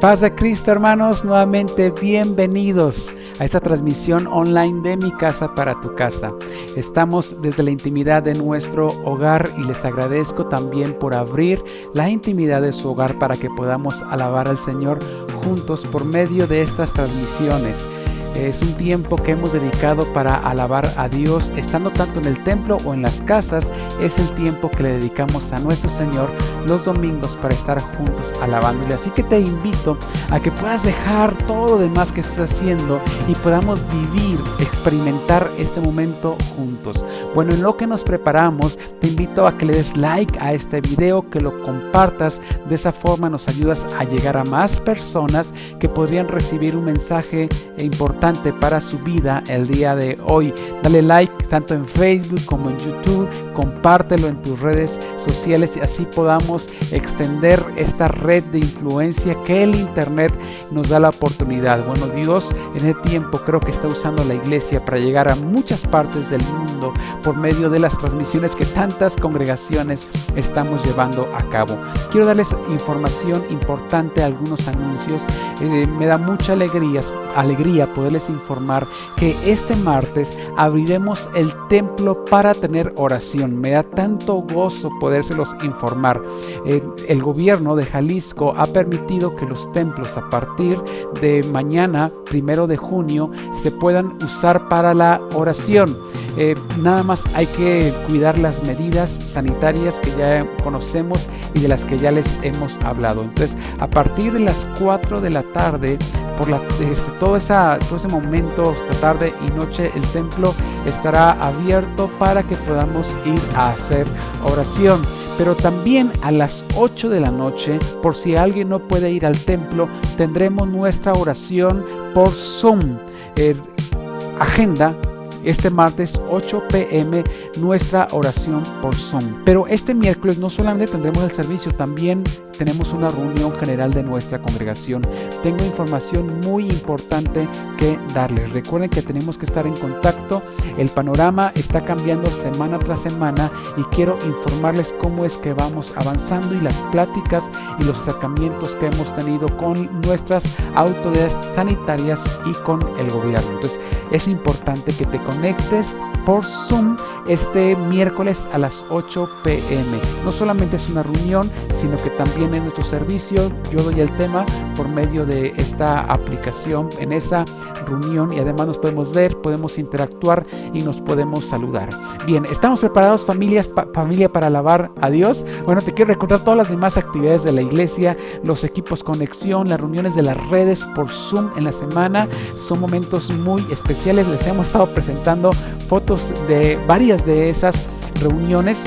Paz de Cristo, hermanos, nuevamente bienvenidos a esta transmisión online de Mi Casa para tu Casa. Estamos desde la intimidad de nuestro hogar y les agradezco también por abrir la intimidad de su hogar para que podamos alabar al Señor juntos por medio de estas transmisiones. Es un tiempo que hemos dedicado para alabar a Dios, estando tanto en el templo o en las casas. Es el tiempo que le dedicamos a nuestro Señor los domingos para estar juntos alabándole. Así que te invito a que puedas dejar todo lo demás que estés haciendo y podamos vivir, experimentar este momento juntos. Bueno, en lo que nos preparamos, te invito a que le des like a este video, que lo compartas. De esa forma nos ayudas a llegar a más personas que podrían recibir un mensaje importante para su vida el día de hoy. Dale like tanto en Facebook como en YouTube, compártelo en tus redes sociales y así podamos extender esta red de influencia que el internet nos da la oportunidad. Bueno, Dios en el tiempo creo que está usando la iglesia para llegar a muchas partes del mundo por medio de las transmisiones que tantas congregaciones estamos llevando a cabo. Quiero darles información importante, algunos anuncios. Me da mucha alegría poderles informar que este martes abriremos el templo para tener oración. Me da tanto gozo podérselos informar. El gobierno de Jalisco ha permitido que los templos a partir de mañana, 1 de junio, se puedan usar para la oración. Nada más hay que cuidar las medidas sanitarias que ya conocemos y de las que ya les hemos hablado. Entonces, a partir de las 4 de la tarde, todo ese momento, esta tarde y noche, el templo estará abierto para que podamos ir a hacer oración. Pero también a las 8 de la noche, por si alguien no puede ir al templo, tendremos nuestra oración por Zoom. Agenda este martes 8 p.m. nuestra oración por Zoom. Pero este miércoles no solamente tendremos el servicio, también tenemos una reunión general de nuestra congregación. Tengo información muy importante que darles. Recuerden que tenemos que estar en contacto. El panorama está cambiando semana tras semana y quiero informarles cómo es que vamos avanzando y las pláticas y los acercamientos que hemos tenido con nuestras autoridades sanitarias y con el gobierno. Entonces es importante que te conectes por Zoom este miércoles a las 8 p.m. No solamente es una reunión, sino que también en nuestro servicio yo doy el tema por medio de esta aplicación en esa reunión y además nos podemos ver, podemos interactuar y nos podemos saludar. Bien, ¿estamos preparados familia para alabar a Dios? Bueno, te quiero recordar todas las demás actividades de la iglesia, los equipos conexión, las reuniones de las redes por Zoom en la semana. Son momentos muy especiales. Les hemos estado presentando fotos de varias de esas reuniones.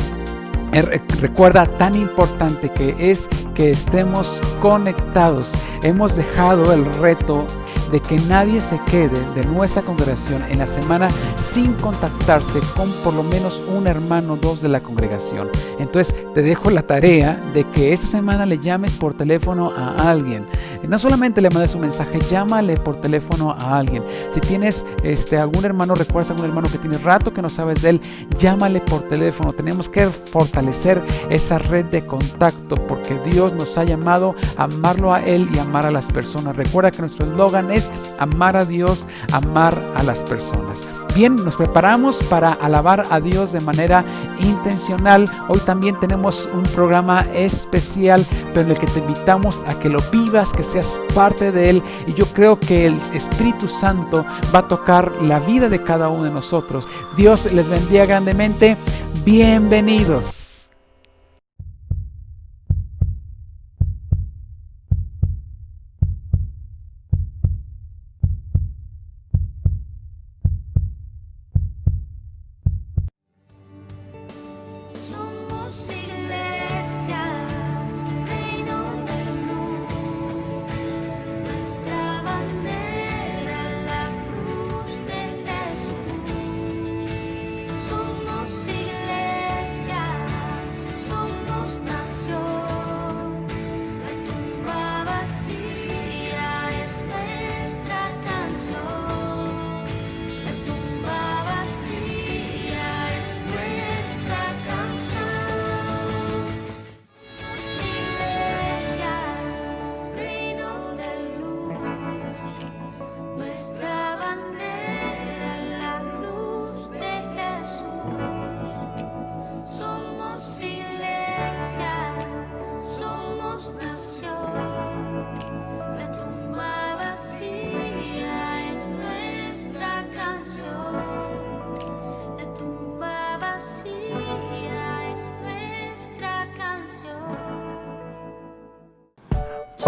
Recuerda tan importante que es que estemos conectados. Hemos dejado el reto de que nadie se quede de nuestra congregación en la semana sin contactarse con por lo menos un hermano o dos de la congregación. Entonces te dejo la tarea de que esta semana le llames por teléfono a alguien. No solamente le mandes un mensaje, llámale por teléfono a alguien. Si tienes algún hermano, recuerdas algún hermano que tiene rato que no sabes de él, llámale por teléfono. Tenemos que fortalecer esa red de contacto porque Dios nos ha llamado a amarlo a Él y amar a las personas. Recuerda que nuestro eslogan es amar a Dios, amar a las personas. Bien, nos preparamos para alabar a Dios de manera intencional. Hoy también tenemos un programa especial, pero en el que te invitamos a que lo vivas, que seas parte de él. Y yo creo que el Espíritu Santo va a tocar la vida de cada uno de nosotros. Dios les bendiga grandemente. Bienvenidos. Somos iglesia.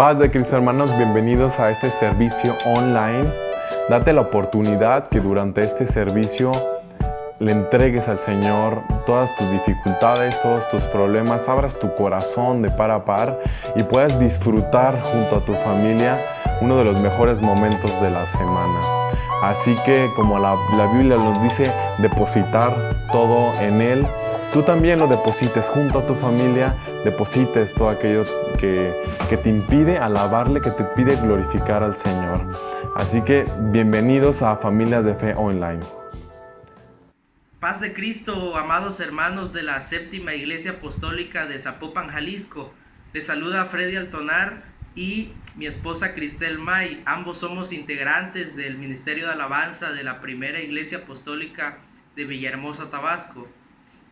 Paz de Cristo, hermanos, bienvenidos a este servicio online. Date la oportunidad que durante este servicio le entregues al Señor todas tus dificultades, todos tus problemas, abras tu corazón de par a par y puedas disfrutar junto a tu familia uno de los mejores momentos de la semana. Así que, como la Biblia nos dice, depositar todo en Él, tú también lo deposites junto a tu familia, deposites todo aquello que te impide alabarle, que te pide glorificar al Señor. Así que bienvenidos a Familias de Fe Online. Paz de Cristo, amados hermanos de la Séptima Iglesia Apostólica de Zapopan, Jalisco. Les saluda Freddy Altonar y mi esposa Cristel May. Ambos somos integrantes del Ministerio de Alabanza de la Primera Iglesia Apostólica de Villahermosa, Tabasco,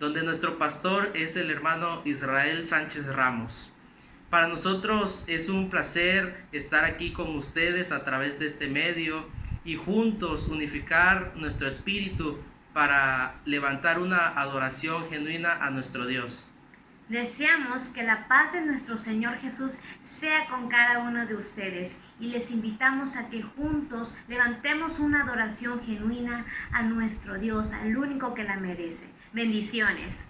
donde nuestro pastor es el hermano Israel Sánchez Ramos. Para nosotros es un placer estar aquí con ustedes a través de este medio y juntos unificar nuestro espíritu para levantar una adoración genuina a nuestro Dios. Deseamos que la paz de nuestro Señor Jesús sea con cada uno de ustedes y les invitamos a que juntos levantemos una adoración genuina a nuestro Dios, al único que la merece. Bendiciones.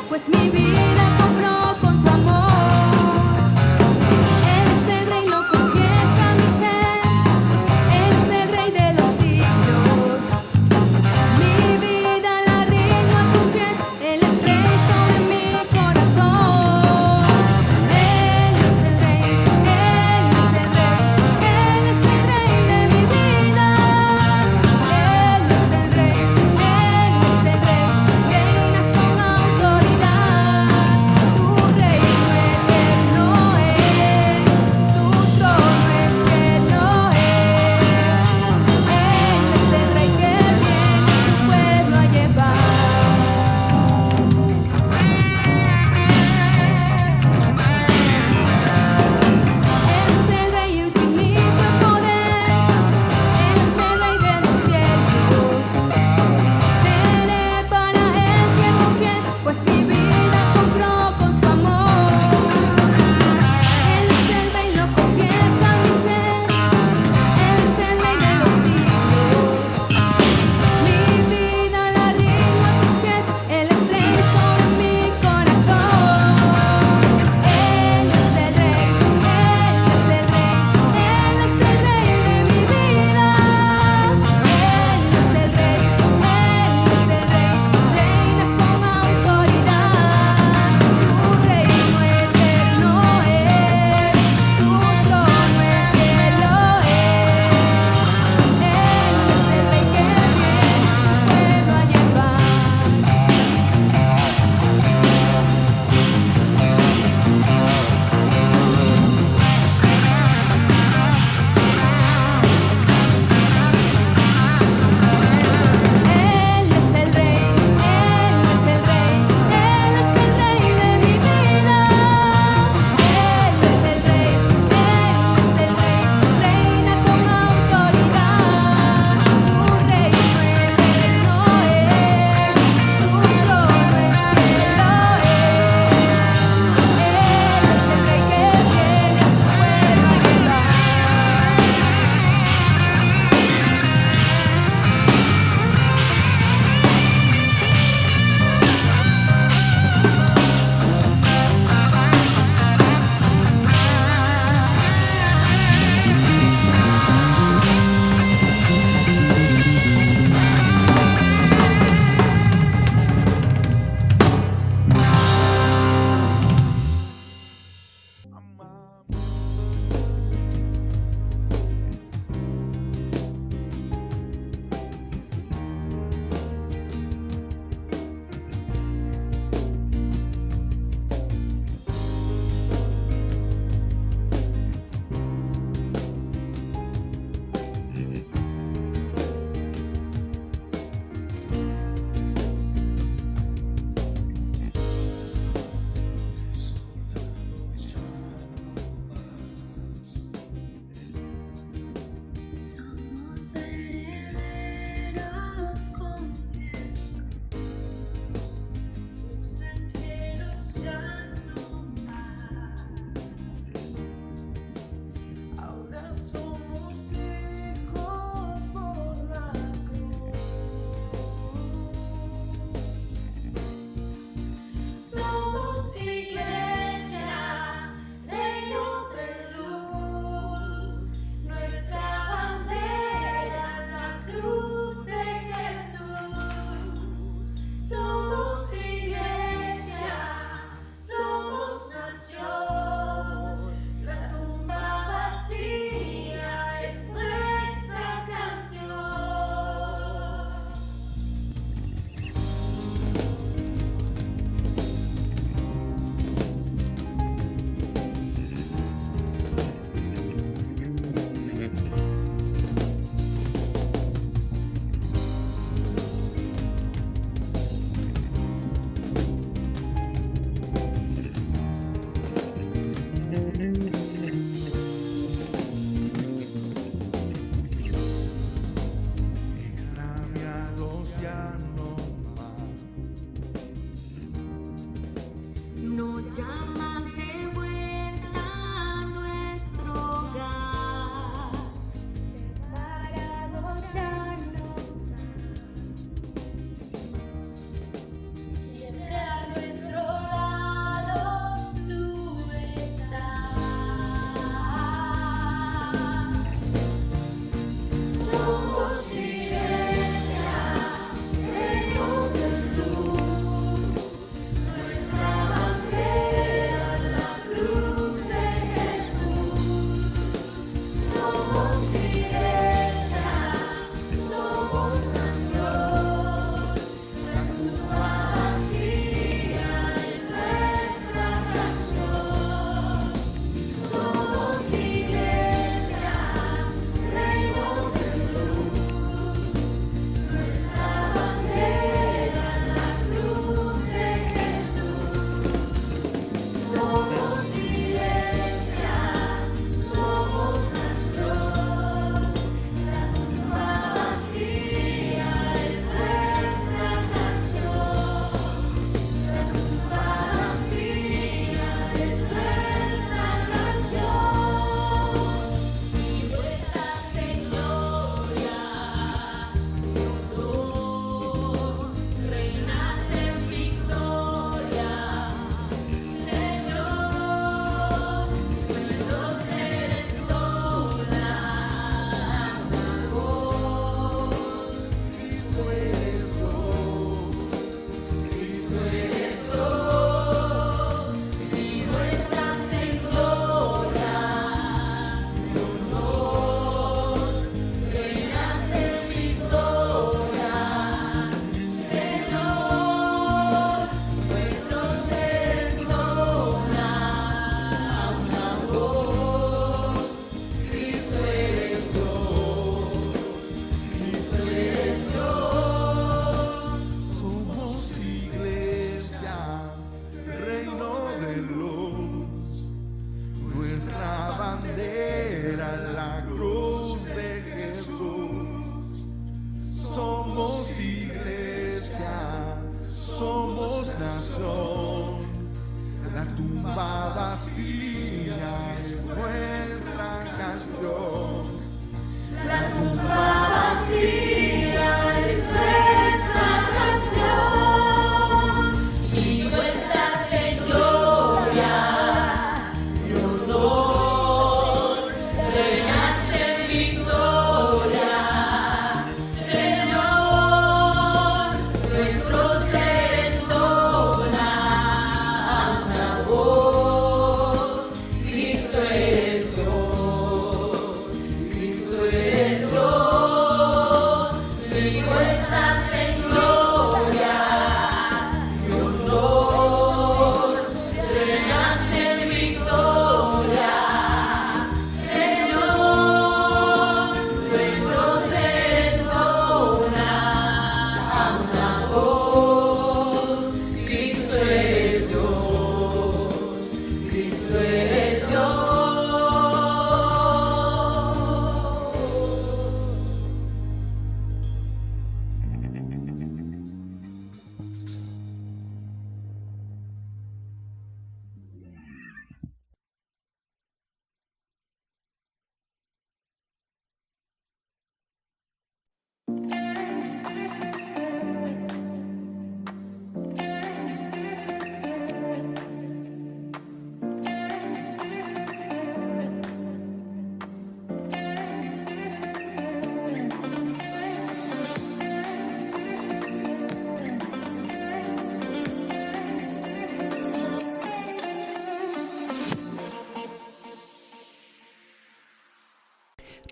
Pues mi vida compró con su amor.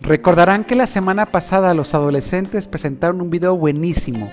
Recordarán que la semana pasada los adolescentes presentaron un video buenísimo.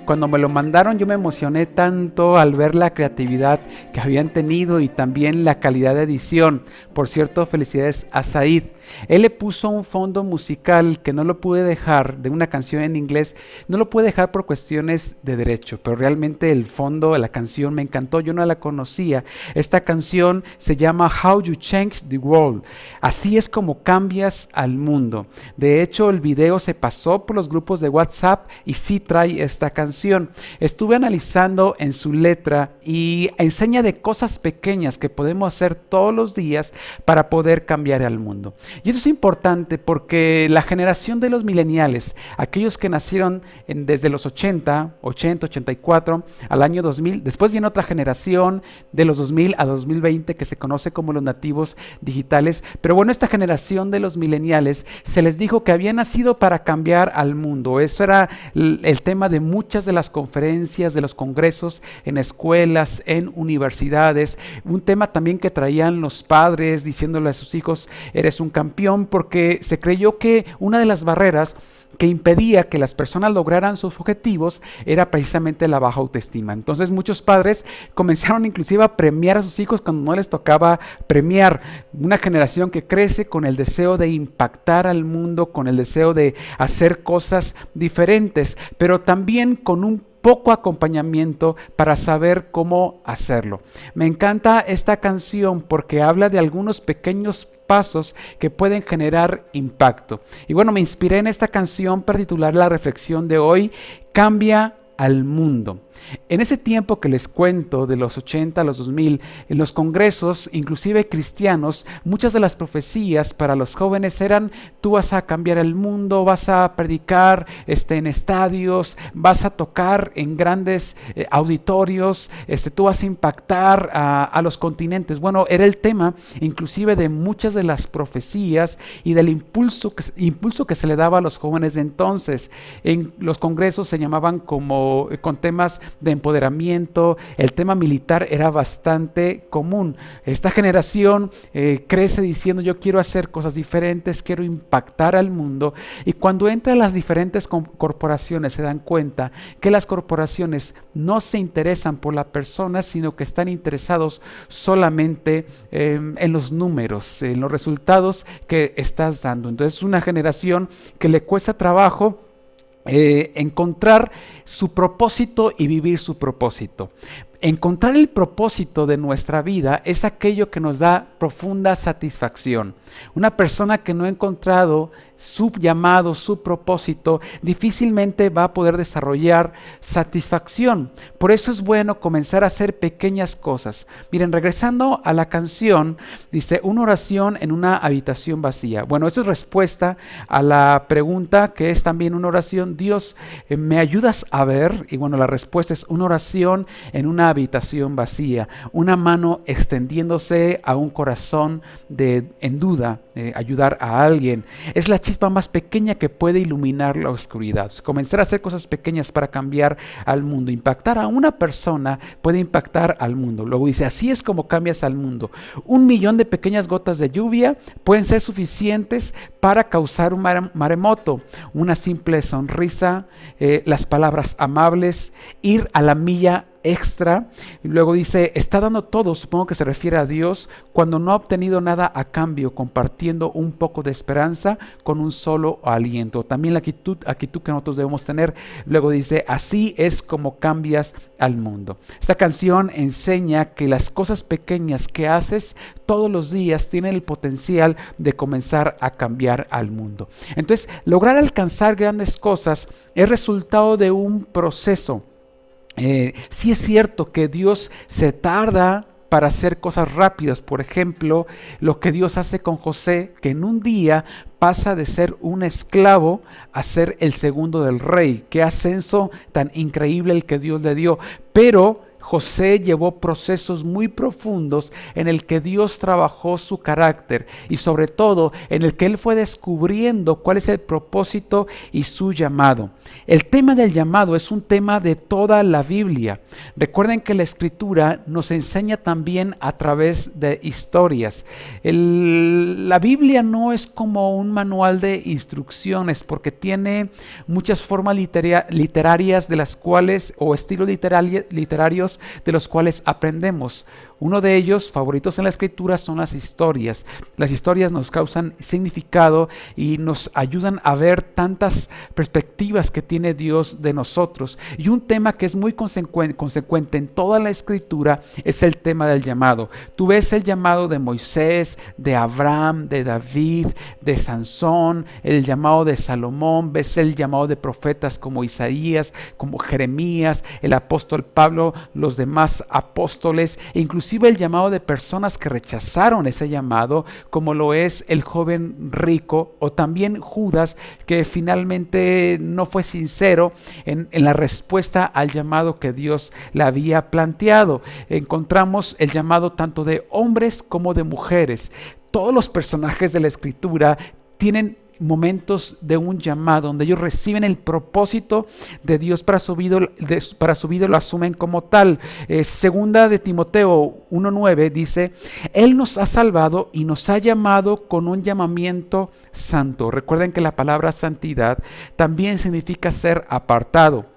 Cuando me lo mandaron yo me emocioné tanto al ver la creatividad que habían tenido y también la calidad de edición. Por cierto, felicidades a Said. Él le puso un fondo musical que no lo pude dejar, de una canción en inglés, no lo pude dejar por cuestiones de derecho, pero realmente el fondo de la canción me encantó, yo no la conocía. Esta canción se llama How You Change the World. Así es como cambias al mundo. De hecho, el video se pasó por los grupos de WhatsApp y sí trae esta canción. Estuve analizando en su letra y enseña de cosas pequeñas que podemos hacer todos los días para poder cambiar al mundo. Y eso es importante porque la generación de los millennials, aquellos que nacieron desde los 80, 84 al año 2000, después viene otra generación de los 2000 a 2020 que se conoce como los nativos digitales, pero bueno, esta generación de los millennials se les dijo que había nacido para cambiar al mundo. Eso era el tema de muchas de las conferencias, de los congresos en escuelas, en universidades, un tema también que traían los padres diciéndole a sus hijos, eres un campeón, porque se creyó que una de las barreras que impedía que las personas lograran sus objetivos era precisamente la baja autoestima. Entonces muchos padres comenzaron inclusive a premiar a sus hijos cuando no les tocaba premiar. Una generación que crece con el deseo de impactar al mundo, con el deseo de hacer cosas diferentes, pero también con un poco acompañamiento para saber cómo hacerlo. Me encanta esta canción porque habla de algunos pequeños pasos que pueden generar impacto. Y bueno, me inspiré en esta canción para titular la reflexión de hoy, Cambia al mundo. En ese tiempo que les cuento, de los 80 a los 2000, en los congresos, inclusive cristianos, muchas de las profecías para los jóvenes eran: tú vas a cambiar el mundo, vas a predicar en estadios, vas a tocar en grandes auditorios, tú vas a impactar a los continentes. Bueno, era el tema inclusive de muchas de las profecías y del impulso que se le daba a los jóvenes de entonces. En los congresos se llamaban con temas de empoderamiento, el tema militar era bastante común. Esta generación crece diciendo: yo quiero hacer cosas diferentes, quiero impactar al mundo, y cuando entran las diferentes corporaciones se dan cuenta que las corporaciones no se interesan por la persona, sino que están interesados solamente en los números, en los resultados que estás dando. Entonces es una generación que le cuesta trabajo encontrar su propósito y vivir su propósito. Encontrar el propósito de nuestra vida es aquello que nos da profunda satisfacción. Una persona que no ha encontrado su llamado, su propósito, difícilmente va a poder desarrollar satisfacción. Por eso es bueno comenzar a hacer pequeñas cosas. Miren, regresando a la canción, dice: una oración en una habitación vacía. Bueno, eso es respuesta a la pregunta que es también una oración: Dios, ¿me ayudas a ver? Y bueno, la respuesta es una oración en una habitación vacía, una mano extendiéndose a un corazón en duda, ayudar a alguien. Es la chispa más pequeña que puede iluminar la oscuridad. Comenzar a hacer cosas pequeñas para cambiar al mundo. Impactar a una persona puede impactar al mundo. Luego dice: así es como cambias al mundo. 1 millón de pequeñas gotas de lluvia pueden ser suficientes para causar un maremoto. Una simple sonrisa, las palabras amables, ir a la milla extra. Y luego dice: está dando todo, supongo que se refiere a Dios, cuando no ha obtenido nada a cambio, compartiendo un poco de esperanza con un solo aliento. También la actitud que nosotros debemos tener. Luego dice: así es como cambias al mundo. Esta canción enseña que las cosas pequeñas que haces todos los días tienen el potencial de comenzar a cambiar al mundo. Entonces, lograr alcanzar grandes cosas es resultado de un proceso. Sí es cierto que Dios se tarda para hacer cosas rápidas. Por ejemplo, lo que Dios hace con José, que en un día pasa de ser un esclavo a ser el segundo del rey. Qué ascenso tan increíble el que Dios le dio. Pero José llevó procesos muy profundos en el que Dios trabajó su carácter y sobre todo en el que él fue descubriendo cuál es el propósito y su llamado. El tema del llamado es un tema de toda la Biblia. Recuerden que la Escritura nos enseña también a través de historias. La Biblia no es como un manual de instrucciones porque tiene muchas formas literarias de las cuales, o estilos literarios de los cuales aprendemos. Uno de ellos, favoritos en la Escritura, son las historias. Las historias nos causan significado y nos ayudan a ver tantas perspectivas que tiene Dios de nosotros. Y un tema que es muy consecuente en toda la Escritura es el tema del llamado. Tú ves el llamado de Moisés, de Abraham, de David, de Sansón, el llamado de Salomón, ves el llamado de profetas como Isaías, como Jeremías, el apóstol Pablo, los demás apóstoles, e inclusive el llamado de personas que rechazaron ese llamado, como lo es el joven rico o también Judas, que finalmente no fue sincero en la respuesta al llamado que Dios le había planteado. Encontramos el llamado tanto de hombres como de mujeres. Todos los personajes de la Escritura tienen momentos de un llamado donde ellos reciben el propósito de Dios para su vida y lo asumen como tal. Segunda de Timoteo 1:9 dice: Él nos ha salvado y nos ha llamado con un llamamiento santo. Recuerden que la palabra santidad también significa ser apartado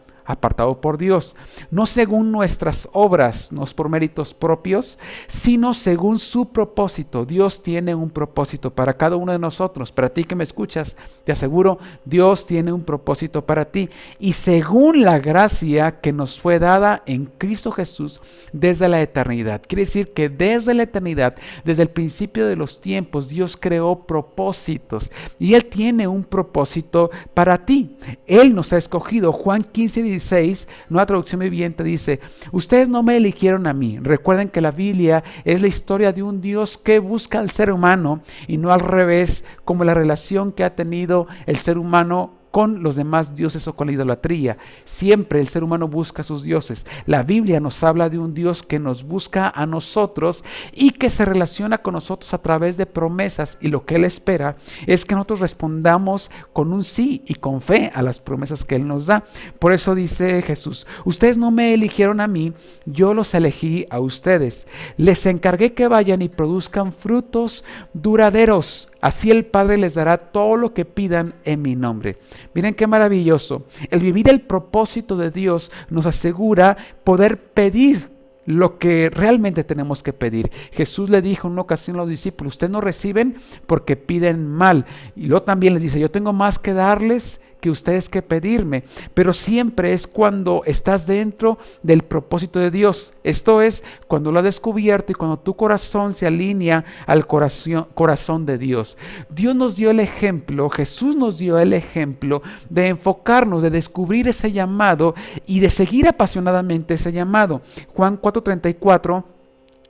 por Dios, no según nuestras obras, no por méritos propios, sino según su propósito. Dios tiene un propósito para cada uno de nosotros. Para ti que me escuchas, te aseguro, Dios tiene un propósito para ti. Y según la gracia que nos fue dada en Cristo Jesús desde la eternidad. Quiere decir que desde la eternidad, desde el principio de los tiempos, Dios creó propósitos. Y Él tiene un propósito para ti. Él nos ha escogido. Juan 15:16, Nueva Traducción Viviente, dice: ustedes no me eligieron a mí. Recuerden que la Biblia es la historia de un Dios que busca al ser humano y no al revés, como la relación que ha tenido el ser humano con los demás dioses o con la idolatría. Siempre el ser humano busca a sus dioses. La Biblia nos habla de un Dios que nos busca a nosotros y que se relaciona con nosotros a través de promesas, y lo que Él espera es que nosotros respondamos con un sí y con fe a las promesas que Él nos da. Por eso dice Jesús: ustedes no me eligieron a mí, yo los elegí a ustedes. Les encargué que vayan y produzcan frutos duraderos. Así el Padre les dará todo lo que pidan en mi nombre. Miren qué maravilloso. El vivir el propósito de Dios nos asegura poder pedir lo que realmente tenemos que pedir. Jesús le dijo en una ocasión a los discípulos: ustedes no reciben porque piden mal. Y luego también les dice: yo tengo más que darles que ustedes que pedirme. Pero siempre es cuando estás dentro del propósito de Dios. Esto es cuando lo has descubierto y cuando tu corazón se alinea al corazón de Dios. Dios nos dio el ejemplo, Jesús nos dio el ejemplo de enfocarnos, de descubrir ese llamado y de seguir apasionadamente ese llamado. Juan 4:34,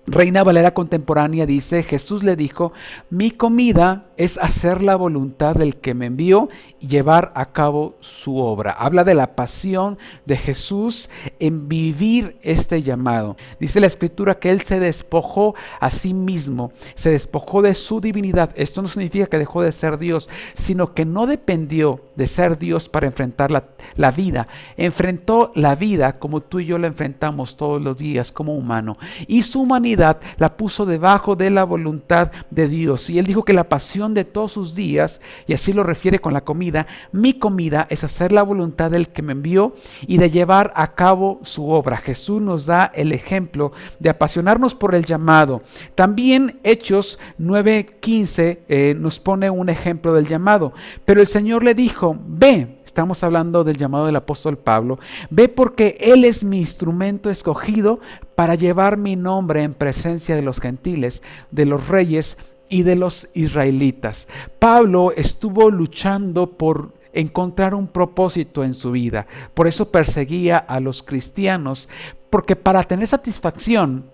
Reina Valera contemporánea, dice: Jesús le dijo: mi comida es hacer la voluntad del que me envió y llevar a cabo su obra. Habla de la pasión de Jesús en vivir este llamado. Dice la Escritura que Él se despojó a sí mismo, se despojó de su divinidad. Esto no significa que dejó de ser Dios, sino que no dependió de ser Dios para enfrentar la vida. Enfrentó la vida como tú y yo la enfrentamos todos los días como humano. Y su humanidad la puso debajo de la voluntad de Dios. Y Él dijo que la pasión de todos sus días, y así lo refiere con la comida: mi comida es hacer la voluntad del que me envió y de llevar a cabo su obra. Jesús nos da el ejemplo de apasionarnos por el llamado. También Hechos 9:15 nos pone un ejemplo del llamado. Pero el Señor le dijo: ve. Estamos hablando del llamado del apóstol Pablo. Ve, porque Él es mi instrumento escogido para llevar mi nombre en presencia de los gentiles, de los reyes y de los israelitas. Pablo estuvo luchando por encontrar un propósito en su vida. Por eso perseguía a los cristianos, porque para tener satisfacción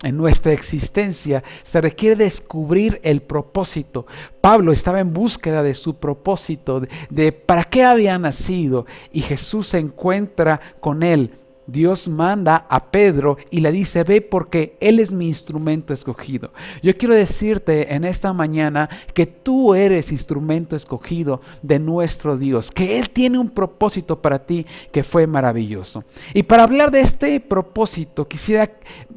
en nuestra existencia se requiere descubrir el propósito. Pablo estaba en búsqueda de su propósito, de para qué había nacido, y Jesús se encuentra con él Dios manda a Pedro y le dice, ve porque Él es mi instrumento escogido. Yo quiero decirte en esta mañana que tú eres instrumento escogido de nuestro Dios, que Él tiene un propósito para ti que fue maravilloso. Y para hablar de este propósito, quisiera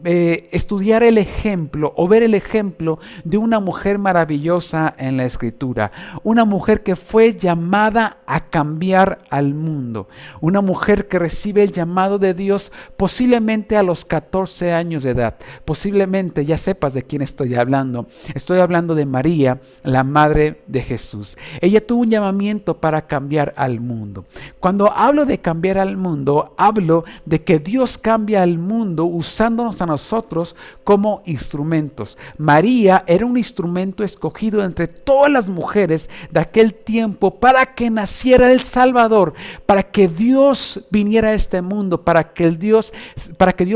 estudiar el ejemplo o ver el ejemplo de una mujer maravillosa en la Escritura. Una mujer que fue llamada a cambiar al mundo. Una mujer que recibe el llamado de Dios posiblemente a los 14 años de edad. Posiblemente ya sepas de quién estoy hablando. Estoy hablando de María, la madre de Jesús. Ella tuvo un llamamiento para cambiar al mundo. Cuando hablo de cambiar al mundo, hablo de que Dios cambia al mundo usándonos a nosotros como instrumentos. María era un instrumento escogido entre todas las mujeres de aquel tiempo para que naciera el Salvador, para que Dios viniera a este mundo, para que Dios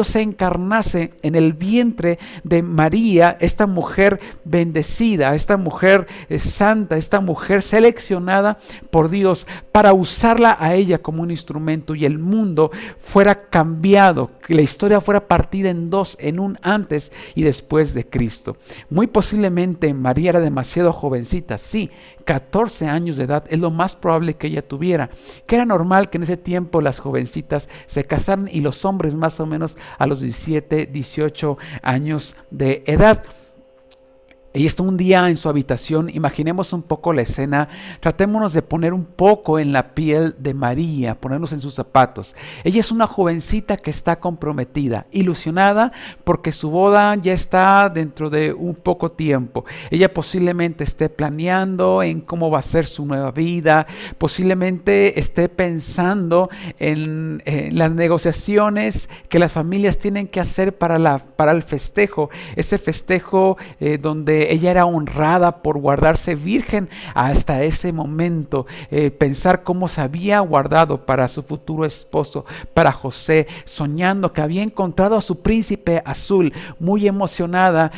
se encarnase en el vientre de María, esta mujer bendecida, esta mujer santa, esta mujer seleccionada por Dios para usarla a ella como un instrumento y el mundo fuera cambiado, que la historia fuera partida en dos, en un antes y después de Cristo. Muy posiblemente María era demasiado jovencita, sí, 14 años de edad es lo más probable que ella tuviera, que era normal que en ese tiempo las jovencitas se casaran y los hombres más o menos a los 17, 18 años de edad. Ella está un día en su habitación, imaginemos un poco la escena, tratémonos de poner un poco en la piel de María, ponernos en sus zapatos. Ella es una jovencita que está comprometida, ilusionada porque su boda ya está dentro de un poco tiempo. Ella posiblemente esté planeando en cómo va a ser su nueva vida, posiblemente esté pensando en las negociaciones que las familias tienen que hacer para el festejo, ese festejo donde ella era honrada por guardarse virgen hasta ese momento, pensar cómo se había guardado para su futuro esposo, para José, soñando que había encontrado a su príncipe azul, muy emocionada,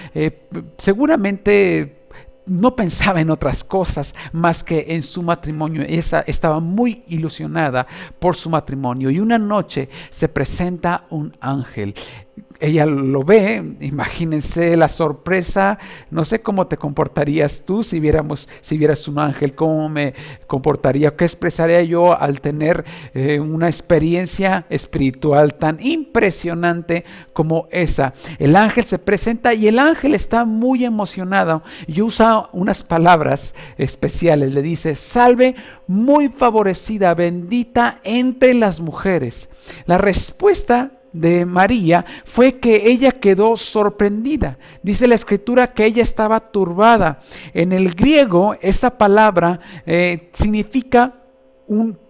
seguramente no pensaba en otras cosas más que en su matrimonio. Ella estaba muy ilusionada por su matrimonio y una noche se presenta un ángel. Ella lo ve, imagínense la sorpresa, no sé cómo te comportarías tú si vieras un ángel, cómo me comportaría, qué expresaría yo al tener una experiencia espiritual tan impresionante como esa. El ángel se presenta y el ángel está muy emocionado y usa unas palabras especiales, le dice, salve muy favorecida, bendita entre las mujeres. La respuesta de María fue que ella quedó sorprendida. Dice la escritura que ella estaba turbada. En el griego esa palabra significa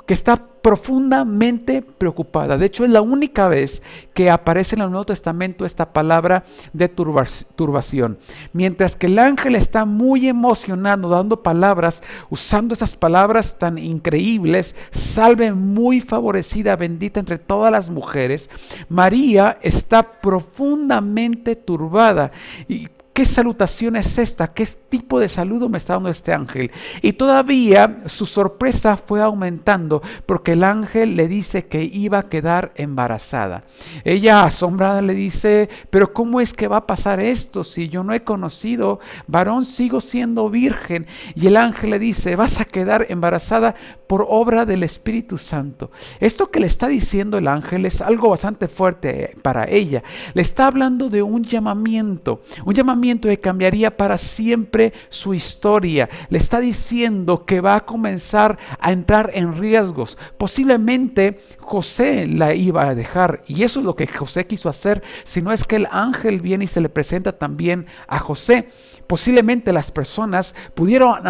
que está profundamente preocupada. De hecho, es la única vez que aparece en el Nuevo Testamento esta palabra de turbación. Mientras que el ángel está muy emocionado, dando palabras, usando esas palabras tan increíbles, salve muy favorecida, bendita entre todas las mujeres, María está profundamente turbada. Y ¿qué salutación es esta? ¿Qué tipo de saludo me está dando este ángel? Y todavía su sorpresa fue aumentando porque el ángel le dice que iba a quedar embarazada. Ella asombrada le dice, pero ¿cómo es que va a pasar esto si yo no he conocido varón, sigo siendo virgen? Y el ángel le dice, vas a quedar embarazada por obra del Espíritu Santo. Esto que le está diciendo el ángel es algo bastante fuerte para ella. Le está hablando de un llamamiento que cambiaría para siempre su historia. Le está diciendo que va a comenzar a entrar en riesgos. Posiblemente José la iba a dejar y eso es lo que José quiso hacer, si no es que el ángel viene y se le presenta también a José. Posiblemente las personas pudieron,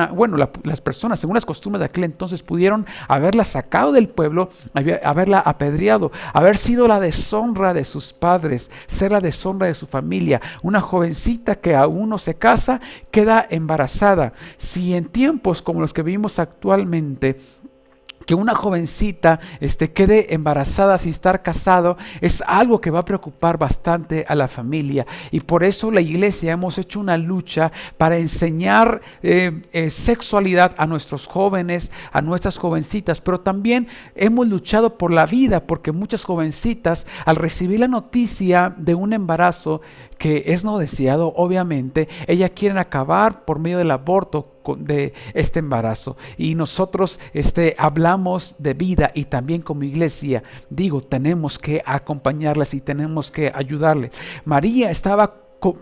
las personas según las costumbres de aquel entonces pudieron haberla sacado del pueblo, haberla apedreado, haber sido la deshonra de sus padres, ser la deshonra de su familia. Una jovencita que aún no se casa, queda embarazada. Si en tiempos como los que vivimos actualmente que una jovencita quede embarazada sin estar casado es algo que va a preocupar bastante a la familia, y por eso la iglesia hemos hecho una lucha para enseñar sexualidad a nuestros jóvenes, a nuestras jovencitas, pero también hemos luchado por la vida, porque muchas jovencitas al recibir la noticia de un embarazo que es no deseado, obviamente, ellas quieren acabar por medio del aborto de este embarazo, y nosotros hablamos de vida, y también como iglesia tenemos que acompañarlas y tenemos que ayudarles. María estaba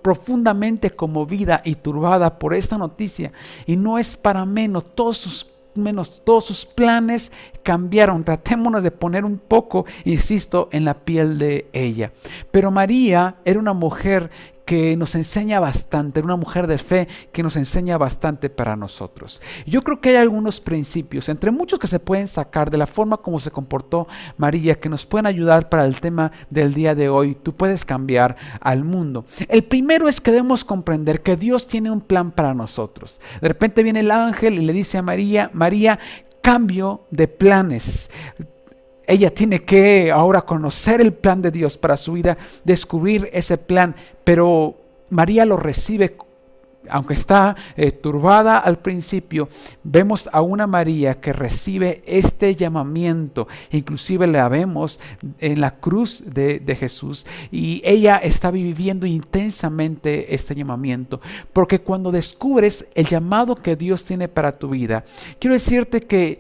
profundamente conmovida y turbada por esta noticia, y no es para menos, todos sus planes cambiaron. Tratémonos de poner un poco, insisto, en la piel de ella. Pero María era una mujer que nos enseña bastante, era una mujer de fe que nos enseña bastante para nosotros. Yo creo que hay algunos principios, entre muchos, que se pueden sacar de la forma como se comportó María, que nos pueden ayudar para el tema del día de hoy. Tú puedes cambiar al mundo. El primero es que debemos comprender que Dios tiene un plan para nosotros. De repente viene el ángel y le dice a María: María, cambio de planes. Ella tiene que ahora conocer el plan de Dios para su vida, descubrir ese plan, pero María lo recibe, aunque está turbada al principio. Vemos a una María que recibe este llamamiento, inclusive la vemos en la cruz de Jesús, y ella está viviendo intensamente este llamamiento, porque cuando descubres el llamado que Dios tiene para tu vida, quiero decirte que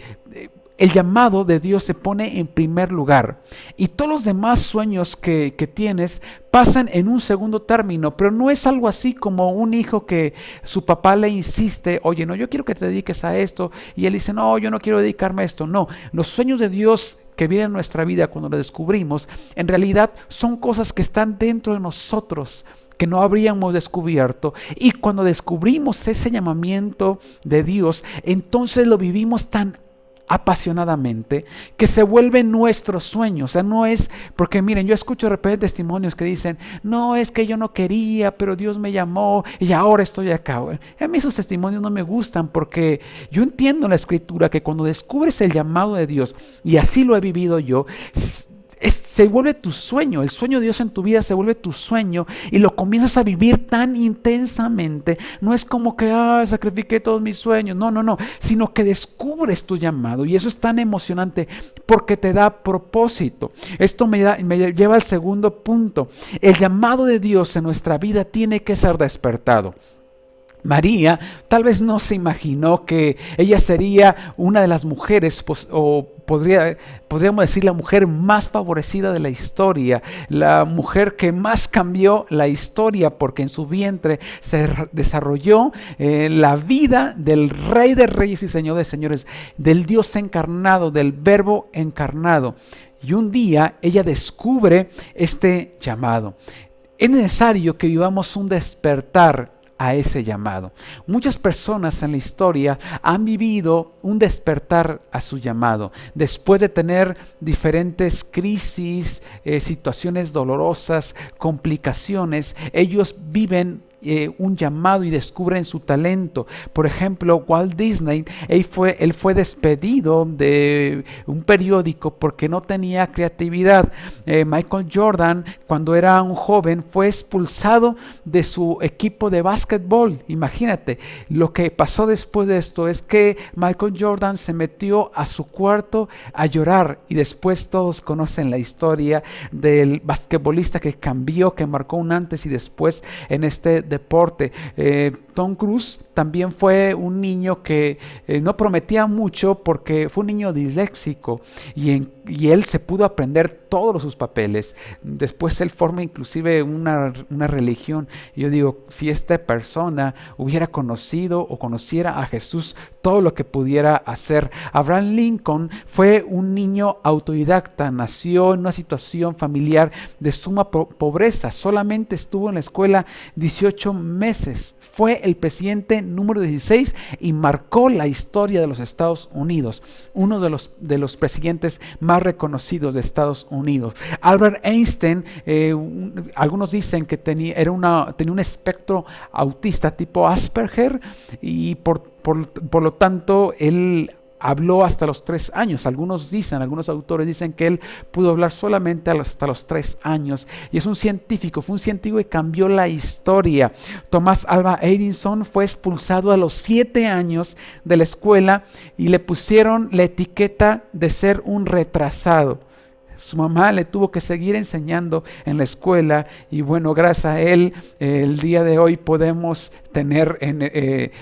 el llamado de Dios se pone en primer lugar, y todos los demás sueños que tienes pasan en un segundo término. Pero no es algo así como un hijo que su papá le insiste: oye, no, yo quiero que te dediques a esto, y él dice: no, yo no quiero dedicarme a esto. No, los sueños de Dios que vienen en nuestra vida cuando los descubrimos, en realidad son cosas que están dentro de nosotros, que no habríamos descubierto, y cuando descubrimos ese llamamiento de Dios, entonces lo vivimos tan apasionadamente que se vuelve nuestro sueño. O sea, no es porque, miren, yo escucho de repente testimonios que dicen: no, es que yo no quería, pero Dios me llamó y ahora estoy acá. A mí esos testimonios no me gustan, porque yo entiendo en la Escritura que cuando descubres el llamado de Dios, y así lo he vivido yo, se vuelve tu sueño. El sueño de Dios en tu vida se vuelve tu sueño, y lo comienzas a vivir tan intensamente. No es como que sacrifiqué todos mis sueños, no, sino que descubres tu llamado, y eso es tan emocionante porque te da propósito. Esto me lleva al segundo punto. El llamado de Dios en nuestra vida tiene que ser despertado. María tal vez no se imaginó que ella sería una de las mujeres, o podríamos decir la mujer más favorecida de la historia, la mujer que más cambió la historia, porque en su vientre se desarrolló la vida del Rey de Reyes y Señor de Señores, del Dios encarnado, del Verbo encarnado. Y un día ella descubre este llamado. Es necesario que vivamos un despertar a ese llamado. Muchas personas en la historia han vivido un despertar a su llamado. Después de tener diferentes crisis, situaciones dolorosas, complicaciones, ellos viven un llamado y descubren su talento. Por ejemplo, Walt Disney, él fue despedido de un periódico porque no tenía creatividad. Michael Jordan, cuando era un joven, fue expulsado de su equipo de básquetbol. Imagínate, lo que pasó después de esto es que Michael Jordan se metió a su cuarto a llorar, y después todos conocen la historia del basquetbolista que cambió, que marcó un antes y después en este deporte. Tom Cruise también fue un niño que no prometía mucho, porque fue un niño disléxico, y él se pudo aprender todos sus papeles. Después él forma inclusive una religión. Y yo digo, si esta persona hubiera conocido o conociera a Jesús, todo lo que pudiera hacer. Abraham Lincoln fue un niño autodidacta, nació en una situación familiar de suma pobreza, solamente estuvo en la escuela 18 meses. Fue el presidente número 16 y marcó la historia de los Estados Unidos, uno de los presidentes más reconocidos de Estados Unidos. Albert Einstein, algunos dicen que tenía un espectro autista tipo Asperger, y por lo tanto él habló hasta los 3 años. Algunos autores dicen que él pudo hablar solamente hasta los 3 años. Y es un científico, fue un científico que cambió la historia. Thomas Alva Edison fue expulsado a los 7 años de la escuela y le pusieron la etiqueta de ser un retrasado. Su mamá le tuvo que seguir enseñando en la escuela y bueno, gracias a él, el día de hoy podemos tener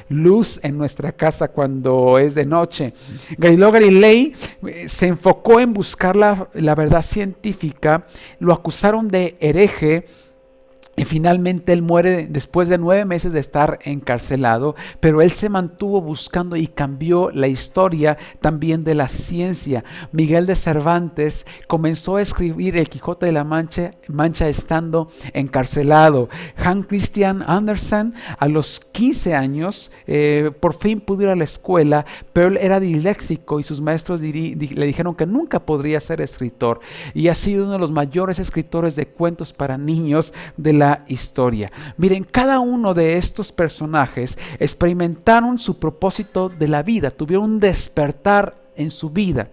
luz en nuestra casa cuando es de noche. Galileo Galilei se enfocó en buscar la verdad científica, lo acusaron de hereje. Y finalmente él muere después de 9 meses de estar encarcelado, pero él se mantuvo buscando y cambió la historia también de la ciencia. Miguel de Cervantes comenzó a escribir El Quijote de la Mancha estando encarcelado. Hans Christian Andersen a los 15 años por fin pudo ir a la escuela, pero él era disléxico y sus maestros le dijeron que nunca podría ser escritor. Y ha sido uno de los mayores escritores de cuentos para niños de la historia. Miren, cada uno de estos personajes experimentaron su propósito de la vida, tuvieron un despertar en su vida.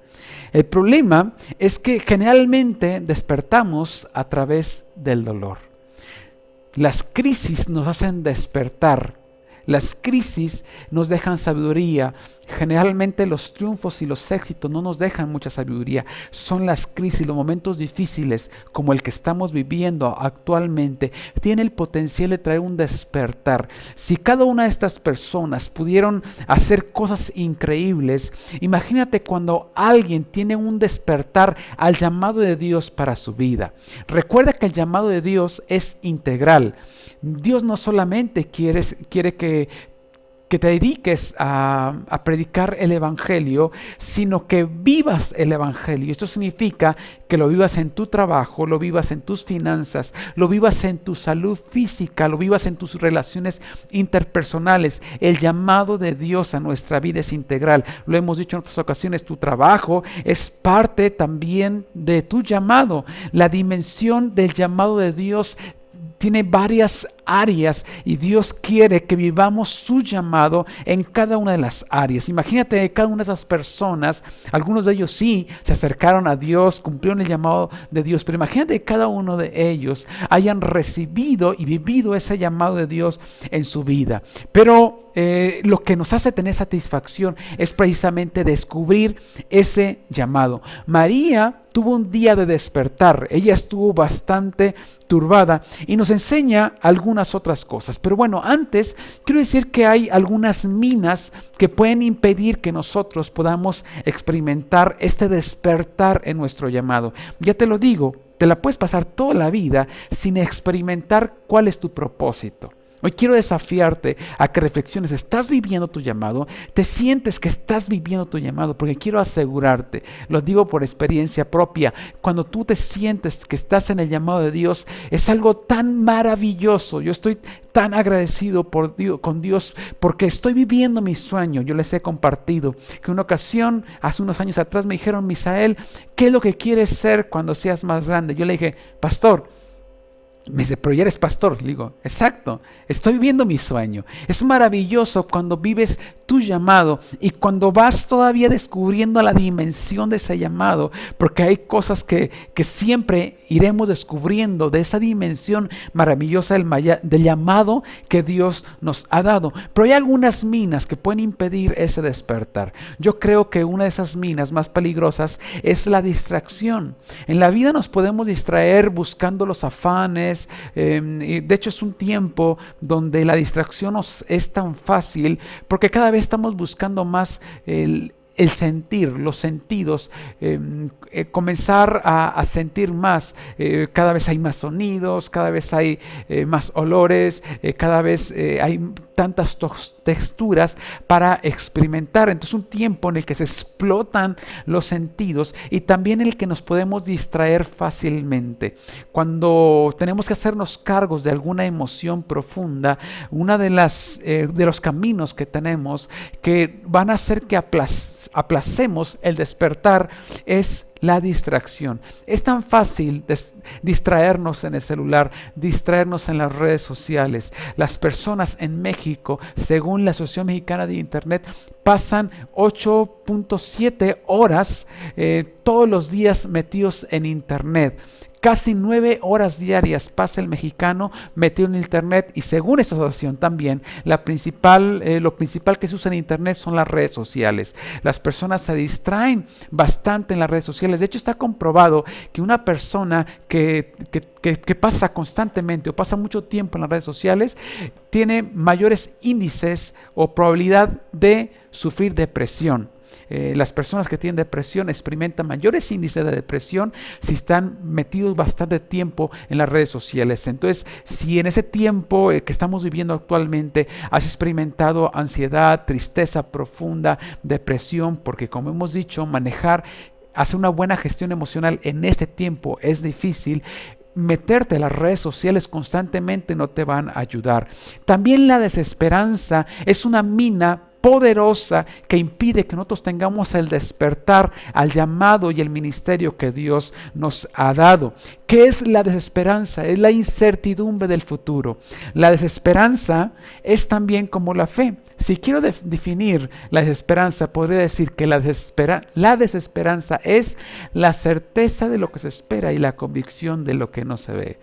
El problema es que generalmente despertamos a través del dolor. Las crisis nos hacen despertar. Las crisis nos dejan sabiduría. Generalmente los triunfos y los éxitos no nos dejan mucha sabiduría. Son las crisis, los momentos difíciles como el que estamos viviendo actualmente, tienen el potencial de traer un despertar. Si cada una de estas personas pudieron hacer cosas increíbles, imagínate cuando alguien tiene un despertar al llamado de Dios para su vida. Recuerda que el llamado de Dios es integral. Dios no solamente quiere que te dediques a predicar el Evangelio, sino que vivas el Evangelio. Esto significa que lo vivas en tu trabajo, lo vivas en tus finanzas, lo vivas en tu salud física, lo vivas en tus relaciones interpersonales. El llamado de Dios a nuestra vida es integral. Lo hemos dicho en otras ocasiones, tu trabajo es parte también de tu llamado. La dimensión del llamado de Dios tiene varias áreas y Dios quiere que vivamos su llamado en cada una de las áreas. Imagínate cada una de esas personas, algunos de ellos sí se acercaron a Dios, cumplieron el llamado de Dios, pero imagínate que cada uno de ellos hayan recibido y vivido ese llamado de Dios en su vida. Pero lo que nos hace tener satisfacción es precisamente descubrir ese llamado. María tuvo un día de despertar, ella estuvo bastante turbada y nos enseña algunas otras cosas. Pero bueno, antes quiero decir que hay algunas minas que pueden impedir que nosotros podamos experimentar este despertar en nuestro llamado. Ya te lo digo, te la puedes pasar toda la vida sin experimentar cuál es tu propósito. Hoy quiero desafiarte a que reflexiones. ¿Estás viviendo tu llamado? ¿Te sientes que estás viviendo tu llamado? Porque quiero asegurarte, lo digo por experiencia propia, cuando tú te sientes que estás en el llamado de Dios, es algo tan maravilloso. Yo estoy tan agradecido con Dios porque estoy viviendo mi sueño. Yo les he compartido que una ocasión, hace unos años atrás, me dijeron: Misael, ¿qué es lo que quieres ser cuando seas más grande? Yo le dije: pastor. Me dice: pero ya eres pastor. Le digo: exacto, estoy viviendo mi sueño. Es maravilloso cuando vives tu llamado y cuando vas todavía descubriendo la dimensión de ese llamado, porque hay cosas que siempre iremos descubriendo de esa dimensión maravillosa del llamado que Dios nos ha dado. Pero hay algunas minas que pueden impedir ese despertar. Yo creo que una de esas minas más peligrosas es la distracción. En la vida nos podemos distraer buscando los afanes. De hecho, es un tiempo donde la distracción nos es tan fácil porque cada vez estamos buscando más el sentir, los sentidos, comenzar a sentir más. Cada vez hay más sonidos, cada vez hay más olores, cada vez hay tantas texturas para experimentar. Entonces, un tiempo en el que se explotan los sentidos y también en el que nos podemos distraer fácilmente. Cuando tenemos que hacernos cargos de alguna emoción profunda, una de los caminos que tenemos que van a hacer que aplacemos el despertar es la distracción. Es tan fácil distraernos en el celular, distraernos en las redes sociales. Las personas en México, según la Asociación Mexicana de Internet, pasan 8.7 horas todos los días metidos en Internet. Casi 9 horas diarias pasa el mexicano metido en Internet, y según esta asociación también, lo principal que se usa en Internet son las redes sociales. Las personas se distraen bastante en las redes sociales. De hecho, está comprobado que una persona que pasa constantemente o pasa mucho tiempo en las redes sociales tiene mayores índices o probabilidad de sufrir depresión. Las personas que tienen depresión experimentan mayores índices de depresión si están metidos bastante tiempo en las redes sociales. Entonces, si en ese tiempo que estamos viviendo actualmente has experimentado ansiedad, tristeza profunda, depresión, porque como hemos dicho, hacer una buena gestión emocional en este tiempo es difícil, meterte a las redes sociales constantemente no te van a ayudar. También la desesperanza es una mina poderosa que impide que nosotros tengamos el despertar al llamado y el ministerio que Dios nos ha dado. ¿Qué es la desesperanza? Es la incertidumbre del futuro. La desesperanza es también como la fe. Si quiero definir la desesperanza, podría decir que la desesperanza es la certeza de lo que se espera y la convicción de lo que no se ve.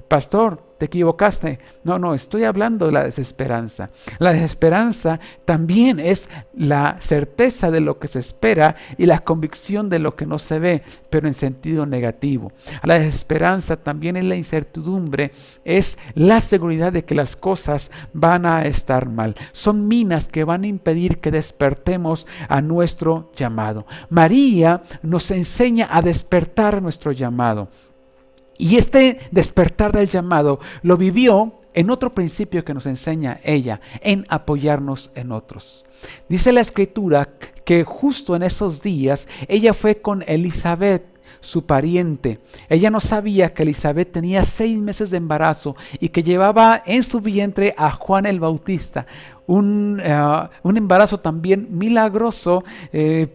Pastor, te equivocaste. No, estoy hablando de la desesperanza. La desesperanza también es la certeza de lo que se espera y la convicción de lo que no se ve, pero en sentido negativo. La desesperanza también es la incertidumbre, es la seguridad de que las cosas van a estar mal. Son minas que van a impedir que despertemos a nuestro llamado. María nos enseña a despertar nuestro llamado. Y este despertar del llamado lo vivió en otro principio que nos enseña ella, en apoyarnos en otros. Dice la Escritura que justo en esos días ella fue con Elizabeth, su pariente. Ella no sabía que Elizabeth tenía 6 meses de embarazo y que llevaba en su vientre a Juan el Bautista. Un embarazo también milagroso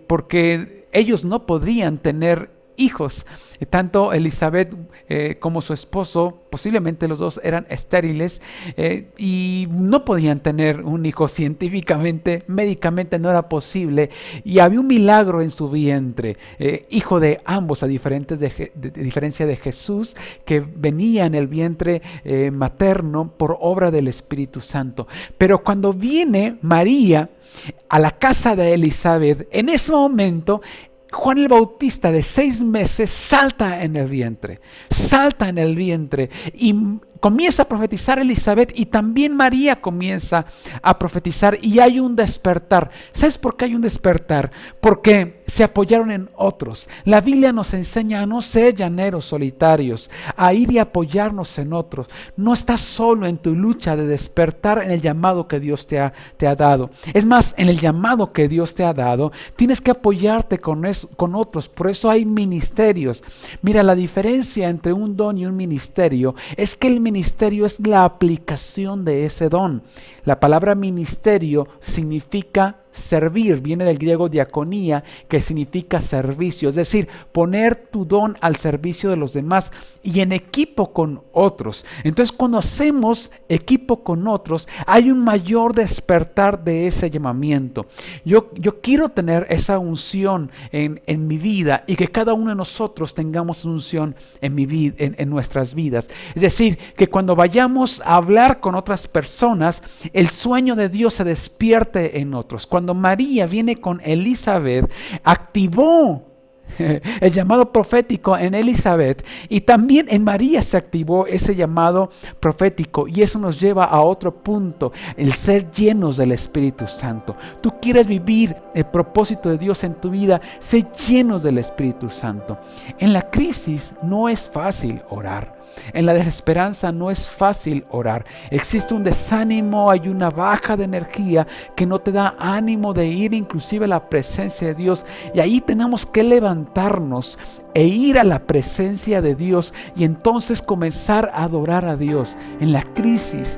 porque ellos no podían tener hijos. Tanto Elizabeth como su esposo, posiblemente los dos eran estériles y no podían tener un hijo científicamente, médicamente no era posible, y había un milagro en su vientre, hijo de ambos, a diferencia de Jesús, que venía en el vientre materno por obra del Espíritu Santo. Pero cuando viene María a la casa de Elizabeth, en ese momento Juan el Bautista de 6 meses salta en el vientre y comienza a profetizar Elizabeth, y también María comienza a profetizar, y hay un despertar. ¿Sabes por qué hay un despertar? Porque se apoyaron en otros. La Biblia nos enseña a no ser llaneros solitarios, a ir y apoyarnos en otros. No estás solo en tu lucha de despertar en el llamado que Dios te ha dado. Es más, en el llamado que Dios te ha dado, tienes que apoyarte con otros. Por eso hay ministerios. Mira, la diferencia entre un don y un ministerio es que el ministerio es la aplicación de ese don. La palabra ministerio significa servir, viene del griego diaconía, que significa servicio, es decir, poner tu don al servicio de los demás y en equipo con otros. Entonces, cuando hacemos equipo con otros, hay un mayor despertar de ese llamamiento. Yo quiero tener esa unción en mi vida, y que cada uno de nosotros tengamos unción en nuestras vidas. Es decir, que cuando vayamos a hablar con otras personas, el sueño de Dios se despierte en otros. Cuando María viene con Elizabeth, activó el llamado profético en Elizabeth, y también en María se activó ese llamado profético, y eso nos lleva a otro punto: el ser llenos del Espíritu Santo. Tú quieres vivir el propósito de Dios en tu vida, sé llenos del Espíritu Santo. En la crisis no es fácil orar. En la desesperanza no es fácil orar. Existe un desánimo, hay una baja de energía que no te da ánimo de ir inclusive a la presencia de Dios. Y ahí tenemos que levantarnos e ir a la presencia de Dios, y entonces comenzar a adorar a Dios. En la crisis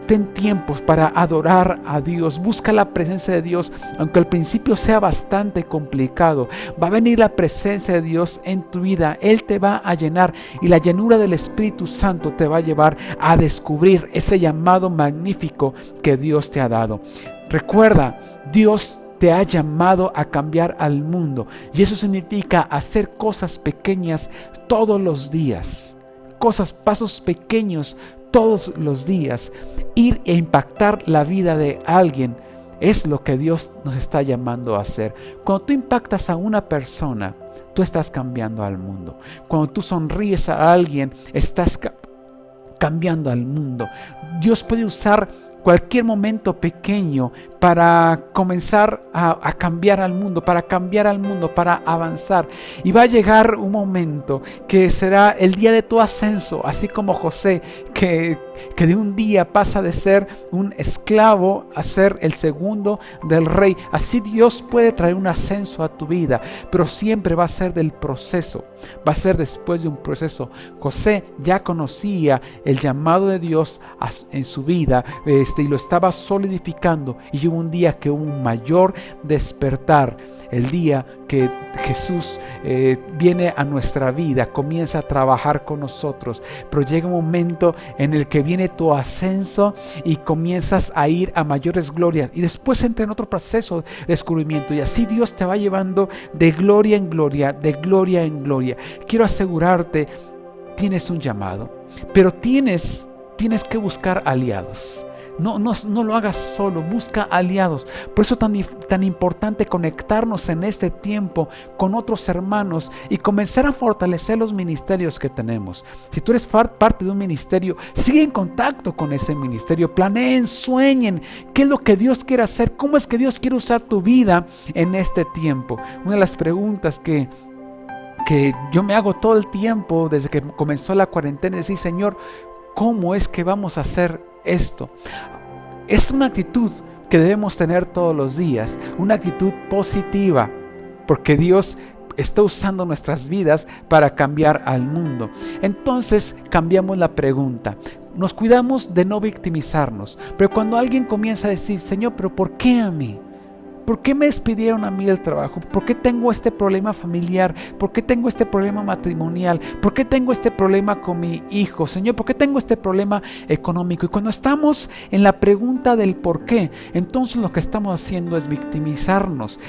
ten tiempos para adorar a Dios. Busca la presencia de Dios, aunque al principio sea bastante complicado. Va a venir la presencia de Dios en tu vida. Él te va a llenar y la llenura del Espíritu Santo te va a llevar a descubrir ese llamado magnífico que Dios te ha dado. Recuerda, Dios te ha llamado a cambiar al mundo y eso significa hacer cosas pequeñas todos los días. Pasos pequeños todos los días. Ir e impactar la vida de alguien es lo que Dios nos está llamando a hacer. Cuando tú impactas a una persona, tú estás cambiando al mundo. Cuando tú sonríes a alguien, estás cambiando al mundo. Dios puede usar cualquier momento pequeño para comenzar a cambiar al mundo, para avanzar. Y va a llegar un momento que será el día de tu ascenso, así como José, que de un día pasa de ser un esclavo a ser el segundo del rey. Así Dios puede traer un ascenso a tu vida, pero siempre va a ser del proceso, va a ser después de un proceso. José ya conocía el llamado de Dios en su vida, y lo estaba solidificando, y hubo un día que hubo un mayor despertar, el día que Jesús viene a nuestra vida, comienza a trabajar con nosotros, pero llega un momento en el que viene tu ascenso y comienzas a ir a mayores glorias, y después entra en otro proceso de descubrimiento, y así Dios te va llevando de gloria en gloria, de gloria en gloria. Quiero asegurarte, tienes un llamado, pero tienes que buscar aliados. No lo hagas solo, busca aliados. Por eso tan importante conectarnos en este tiempo con otros hermanos y comenzar a fortalecer los ministerios que tenemos. Si tú eres parte de un ministerio, sigue en contacto con ese ministerio, planeen, sueñen qué es lo que Dios quiere hacer, cómo es que Dios quiere usar tu vida en este tiempo. Una de las preguntas que yo me hago todo el tiempo desde que comenzó la cuarentena es decir, Señor, ¿cómo es que vamos a hacer esto? Es una actitud que debemos tener todos los días, una actitud positiva, porque Dios está usando nuestras vidas para cambiar al mundo. Entonces cambiamos la pregunta. Nos cuidamos de no victimizarnos, pero cuando alguien comienza a decir, Señor, ¿pero por qué a mí? ¿Por qué me despidieron a mí del trabajo? ¿Por qué tengo este problema familiar? ¿Por qué tengo este problema matrimonial? ¿Por qué tengo este problema con mi hijo? Señor, ¿por qué tengo este problema económico? Y cuando estamos en la pregunta del por qué, entonces lo que estamos haciendo es victimizarnos.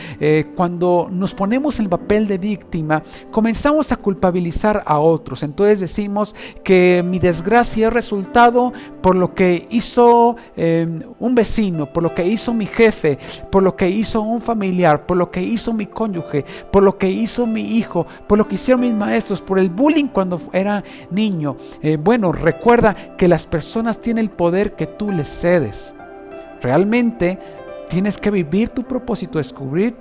Cuando nos ponemos en el papel de víctima, comenzamos a culpabilizar a otros. Entonces decimos que mi desgracia es resultado por lo que hizo un vecino, por lo que hizo mi jefe, por lo que hizo un familiar, por lo que hizo mi cónyuge, por lo que hizo mi hijo, por lo que hicieron mis maestros, por el bullying cuando era niño. Bueno, recuerda que las personas tienen el poder que tú les cedes. Realmente tienes que vivir tu propósito, descubrir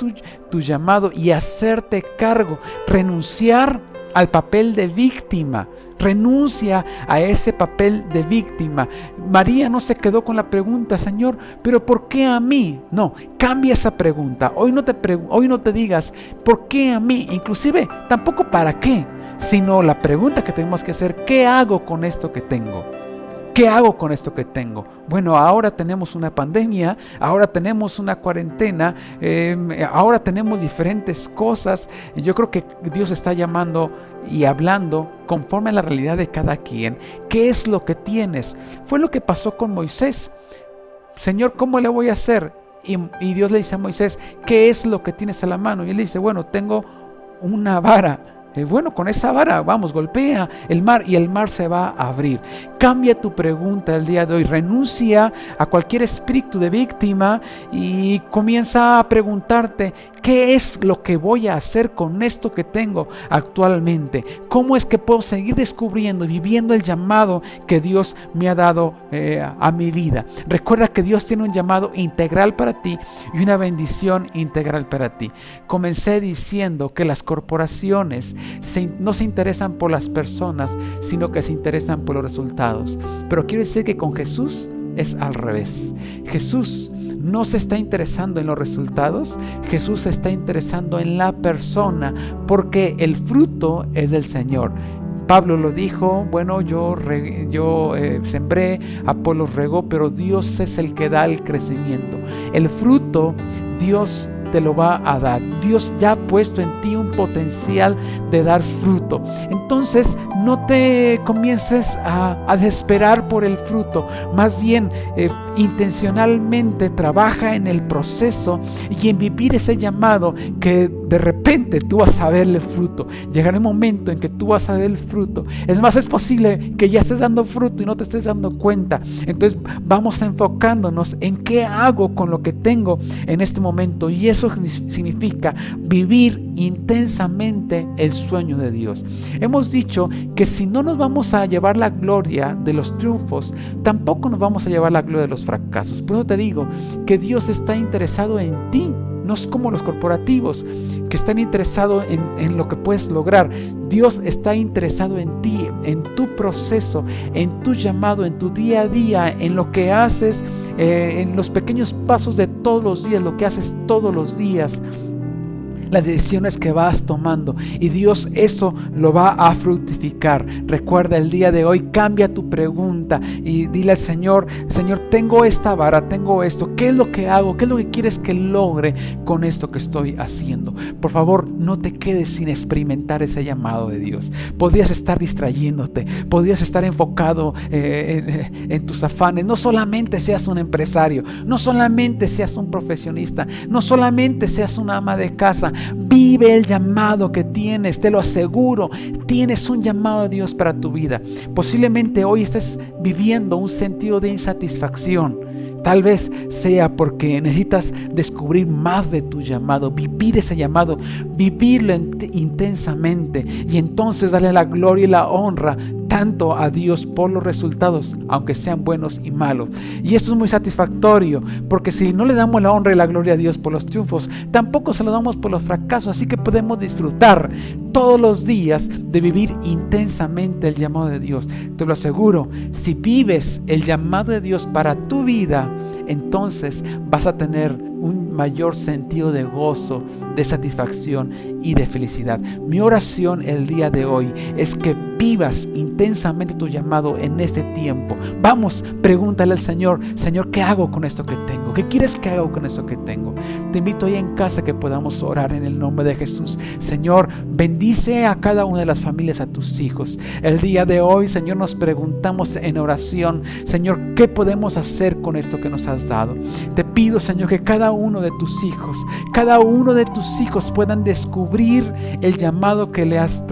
tu llamado y hacerte cargo, renunciar al papel de víctima. Renuncia a ese papel de víctima. María no se quedó con la pregunta, Señor, ¿pero por qué a mí? No, cambia esa pregunta. Hoy no te digas, ¿por qué a mí? Inclusive, tampoco para qué, sino la pregunta que tenemos que hacer, ¿qué hago con esto que tengo? ¿Qué hago con esto que tengo? Bueno, ahora tenemos una pandemia, ahora tenemos una cuarentena, ahora tenemos diferentes cosas. Yo creo que Dios está llamando y hablando conforme a la realidad de cada quien. ¿Qué es lo que tienes? Fue lo que pasó con Moisés. Señor, ¿cómo le voy a hacer? Y Dios le dice a Moisés, ¿qué es lo que tienes a la mano? Y él dice, bueno, tengo una vara. Bueno, con esa vara, vamos, golpea el mar y el mar se va a abrir. Cambia tu pregunta el día de hoy. Renuncia a cualquier espíritu de víctima y comienza a preguntarte, ¿qué es lo que voy a hacer con esto que tengo actualmente? ¿Cómo es que puedo seguir descubriendo y viviendo el llamado que Dios me ha dado a mi vida? Recuerda que Dios tiene un llamado integral para ti y una bendición integral para ti. Comencé diciendo que las corporaciones no se interesan por las personas, sino que se interesan por los resultados. Pero quiero decir que con Jesús es al revés. Jesús no se está interesando en los resultados, Jesús se está interesando en la persona, porque el fruto es del Señor. Pablo lo dijo, bueno, yo sembré, Apolos regó, pero Dios es el que da el crecimiento. El fruto, Dios te lo va a dar. Dios ya ha puesto en ti un potencial de dar fruto. Entonces, no te comiences a desesperar por el fruto. Más bien, intencionalmente trabaja en el proceso y en vivir ese llamado, que de repente tú vas a ver el fruto. Llegará el momento en que tú vas a ver el fruto. Es más, es posible que ya estés dando fruto y no te estés dando cuenta. Entonces vamos enfocándonos en qué hago con lo que tengo en este momento, y eso significa vivir intensamente el sueño de Dios. Hemos dicho que si no nos vamos a llevar la gloria de los triunfos, tampoco nos vamos a llevar la gloria de los fracasos. Por eso te digo que Dios está interesado en ti. No es como los corporativos que están interesados en lo que puedes lograr. Dios está interesado en ti, en tu proceso, en tu llamado, en tu día a día, en lo que haces, en los pequeños pasos de todos los días, lo que haces todos los días, las decisiones que vas tomando, y Dios eso lo va a fructificar. Recuerda, el día de hoy cambia tu pregunta y dile al Señor: Señor, tengo esta vara, tengo esto, ¿qué es lo que hago? ¿Qué es lo que quieres que logre con esto que estoy haciendo? Por favor, no te quedes sin experimentar ese llamado de Dios. Podrías estar distrayéndote, podrías estar enfocado en tus afanes. No solamente seas un empresario, no solamente seas un profesionista, no solamente seas una ama de casa. Vive el llamado que tienes, te lo aseguro. Tienes un llamado de Dios para tu vida. Posiblemente hoy estés viviendo un sentido de insatisfacción. Tal vez sea porque necesitas descubrir más de tu llamado, vivir ese llamado, vivirlo intensamente, y entonces darle la gloria y la honra tanto a Dios por los resultados, aunque sean buenos y malos. Y eso es muy satisfactorio, porque si no le damos la honra y la gloria a Dios por los triunfos, tampoco se lo damos por los fracasos. Así que podemos disfrutar todos los días de vivir intensamente el llamado de Dios. Te lo aseguro, si vives el llamado de Dios para tu vida, entonces vas a tener un mayor sentido de gozo, de satisfacción y de felicidad. Mi oración el día de hoy es que vivas intensamente tu llamado en este tiempo. Vamos, pregúntale al Señor: Señor, ¿qué hago con esto que tengo? ¿Qué quieres que haga con esto que tengo? Te invito ahí en casa que podamos orar en el nombre de Jesús. Señor, bendice a cada una de las familias, a tus hijos. El día de hoy, Señor, nos preguntamos en oración: Señor, ¿qué podemos hacer con esto que nos has dado? Te pido, Señor, que cada uno de tus hijos puedan descubrir el llamado que le has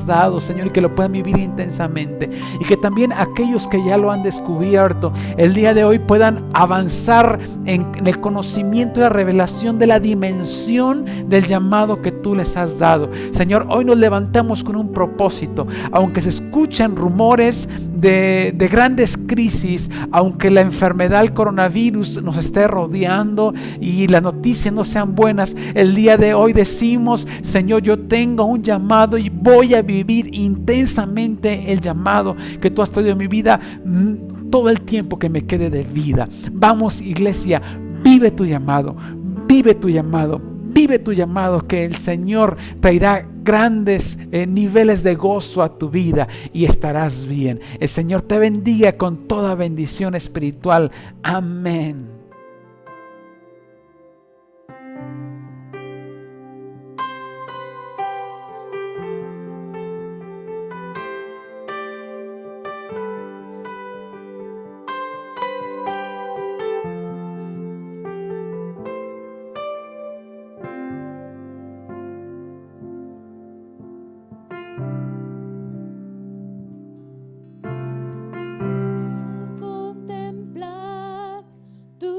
dado, Señor, y que lo puedan vivir intensamente, y que también aquellos que ya lo han descubierto el día de hoy puedan avanzar en el conocimiento y la revelación de la dimensión del llamado que tú les has dado. Señor, hoy nos levantamos con un propósito. Aunque se escuchan rumores de grandes crisis, aunque la enfermedad, el coronavirus nos esté rodeando y las noticias no sean buenas, el día de hoy decimos: Señor, yo tengo un llamado y voy a vivir intensamente el llamado que tú has traído en mi vida todo el tiempo que me quede de vida. Vamos, iglesia, vive tu llamado, vive tu llamado, vive tu llamado, que el Señor traerá grandes niveles de gozo a tu vida y estarás bien. El Señor te bendiga con toda bendición espiritual. Amén. Contemplar tu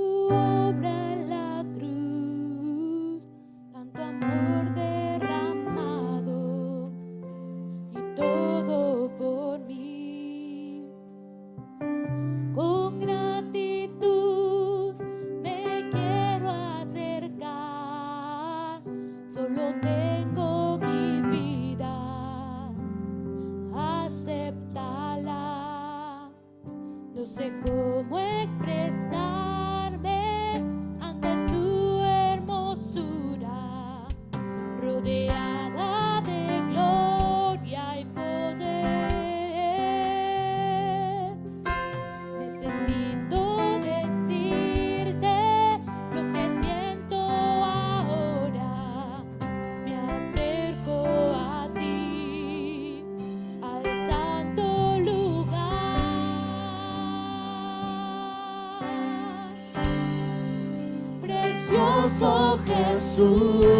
Jesús,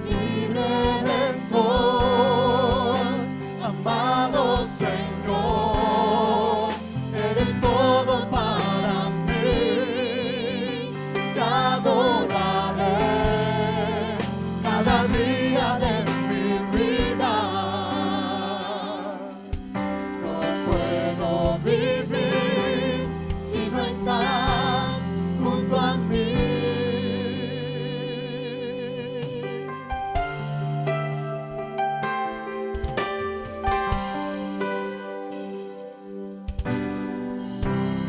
mi Redentor, amado Señor, eres todo para mí, te adoraré cada día de mi vida. No puedo vivir si no estás junto a mí.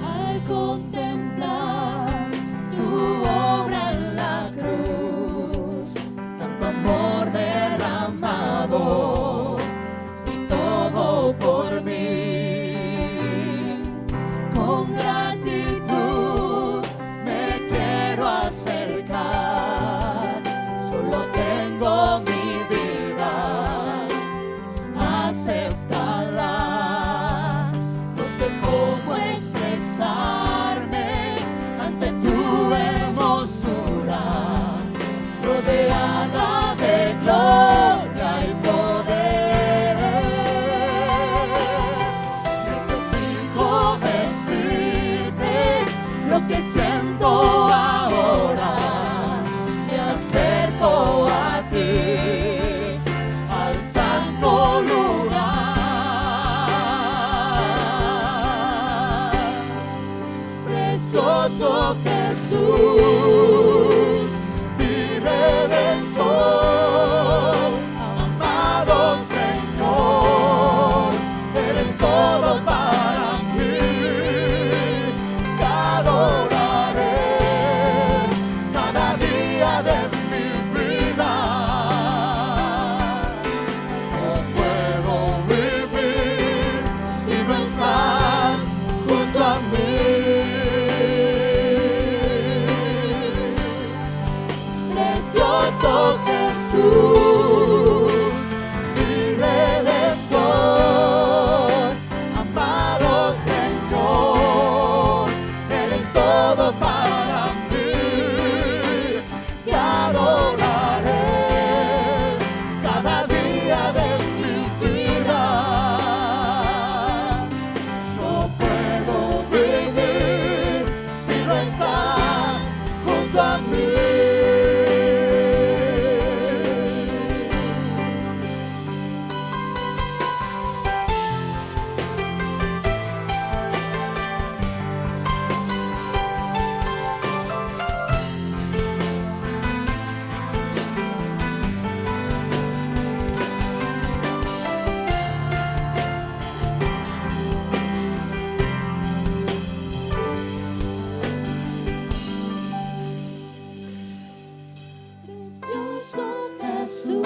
Al contemplar tu obra en la cruz, tanto amor derramado y todo por mí, con gratitud me quiero acercar, solo tengo mi vida, acéptala, no sé cómo expresarme ante tu hermosura, rodeada de gloria y poder. Necesito decirte lo que siento ahora, me acerco a ti, al santo lugar. Precioso Jesús, mi Redentor, amado Señor, eres todo para mí, te adoraré cada día de mi vida. No puedo vivir si no estás junto a mí. Precioso Jesús, mi Redentor, amado Señor, eres todo para mí, te adoraré cada día de mi vida. No puedo vivir si no estás junto a mí. Precioso Jesús,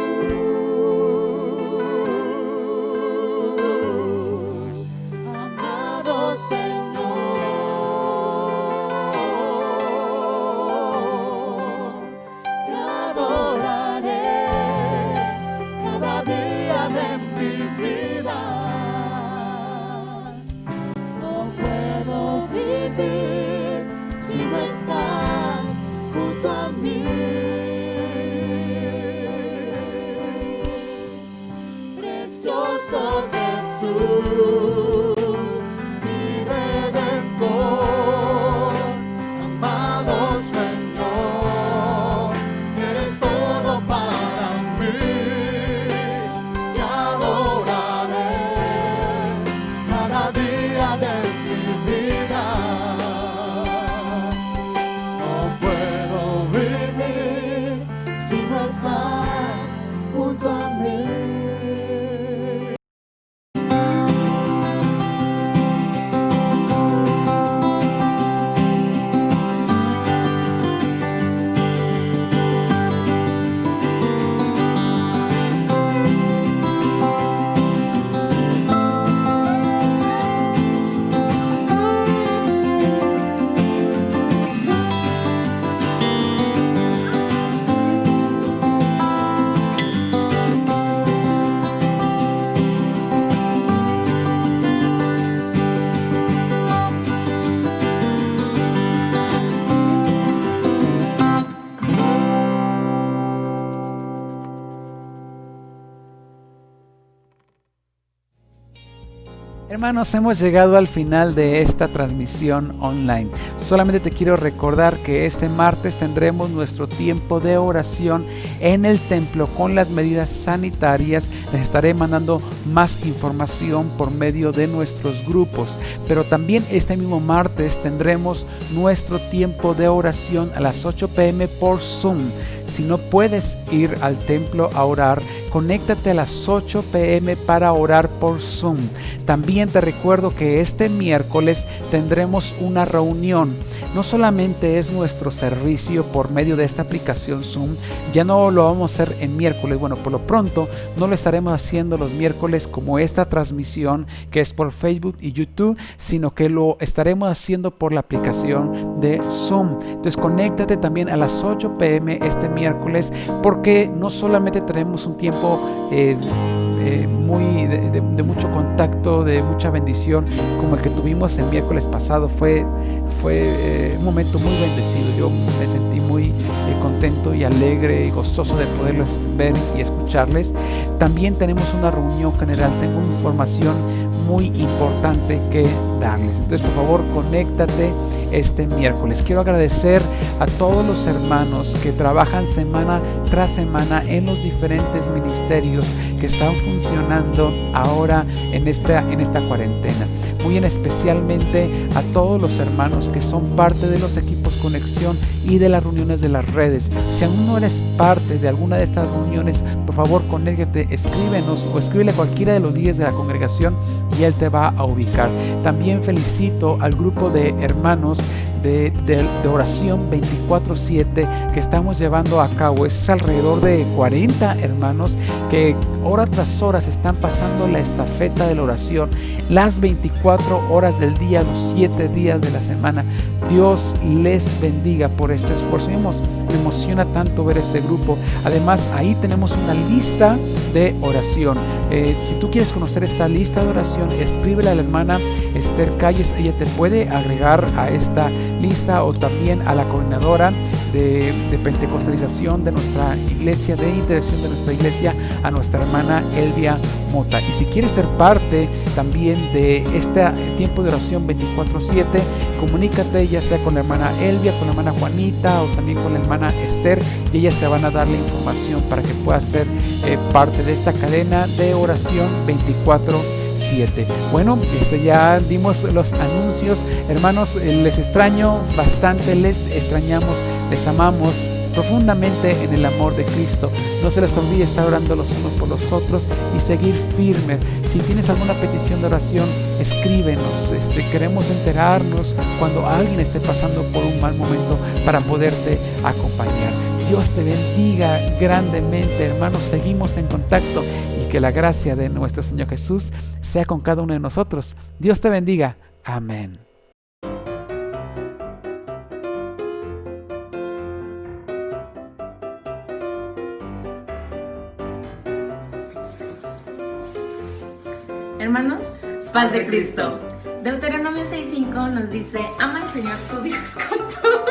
amado Señor, te adoraré cada día de mi vida. No puedo vivir si no estás junto a mí. Precioso Jesús, mi Redentor, amado Señor, eres todo para mí, te adoraré cada día de mi vida. No puedo vivir si no estás junto a mí. Hermanos, hemos llegado al final de esta transmisión online. Solamente te quiero recordar que este martes tendremos nuestro tiempo de oración en el templo con las medidas sanitarias. Les estaré mandando más información por medio de nuestros grupos. Pero también este mismo martes tendremos nuestro tiempo de oración a las 8 p.m. por Zoom. Si no puedes ir al templo a orar, conéctate a las 8 p.m. para orar por Zoom. También te recuerdo que este miércoles tendremos una reunión. No solamente es nuestro servicio por medio de esta aplicación Zoom, ya no lo vamos a hacer en miércoles. Bueno, por lo pronto no lo estaremos haciendo los miércoles como esta transmisión que es por Facebook y YouTube, sino que lo estaremos haciendo por la aplicación de Zoom. Entonces conéctate también a las 8 p.m. este miércoles, porque no solamente tenemos un tiempo muy de mucho contacto, de mucha bendición, como el que tuvimos el miércoles pasado. Fue un momento muy bendecido. Yo me sentí muy contento y alegre y gozoso de poderlos ver y escucharles. También tenemos una reunión general. Tengo información muy importante que darles. Entonces, por favor, conéctate este miércoles. Quiero agradecer a todos los hermanos que trabajan semana tras semana en los diferentes ministerios que están funcionando ahora en esta cuarentena. Muy especialmente a todos los hermanos que son parte de los equipos Conexión y de las reuniones de las redes. Si aún no eres parte de alguna de estas reuniones, por favor conéctate, escríbenos o escríbele a cualquiera de los líderes de la congregación y él te va a ubicar. También felicito al grupo de hermanos de oración 24/7 que estamos llevando a cabo. Es alrededor de 40 hermanos que hora tras hora se están pasando la estafeta de la oración, las 24 horas del día, los 7 días de la semana. Dios les bendiga por este esfuerzo. Me emociona tanto ver este grupo. Además, ahí tenemos una lista de oración. Si tú quieres conocer esta lista de oración, escríbele a la hermana Esther Calles. Ella te puede agregar a esta lista, o también a la coordinadora de pentecostalización de nuestra iglesia, de intercesión de nuestra iglesia, a nuestra hermana Elvia Mota. Y si quieres ser parte también de este tiempo de oración 24/7, comunícate ya sea con la hermana Elvia, con la hermana Juanita o también con la hermana Esther, y ellas te van a dar la información para que puedas ser parte de esta cadena de oración 24/7. Bueno, ya dimos los anuncios. Hermanos, les extraño bastante, les extrañamos, les amamos profundamente en el amor de Cristo. No se les olvide estar orando los unos por los otros y seguir firmes. Si tienes alguna petición de oración, escríbenos. Queremos enterarnos cuando alguien esté pasando por un mal momento para poderte acompañar. Dios te bendiga grandemente, hermanos. Seguimos en contacto y que la gracia de nuestro Señor Jesús sea con cada uno de nosotros. Dios te bendiga. Amén. Hermanos, paz de Cristo. Deuteronomio 6:5 nos dice: ama al Señor tu Dios con todo.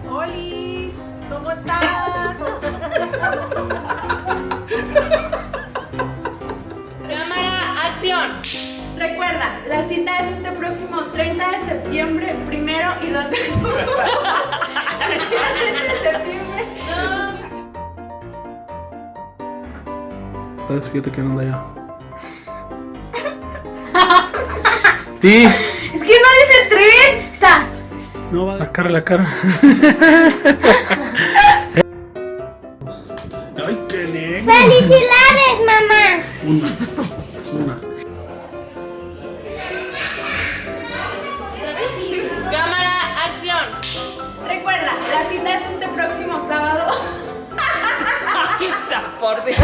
¡Holis! ¿Cómo están? Cámara, acción. Recuerda, la cita es este próximo 30 de septiembre, 1 y 2 de septiembre. Fíjate que no anda ya. Sí. Es que no dice 3. Está. No va. La cara. Ay, qué lindo. ¡Felicidades, mamá! Una. Cámara, acción. Recuerda, la cita es este próximo sábado. Por Dios.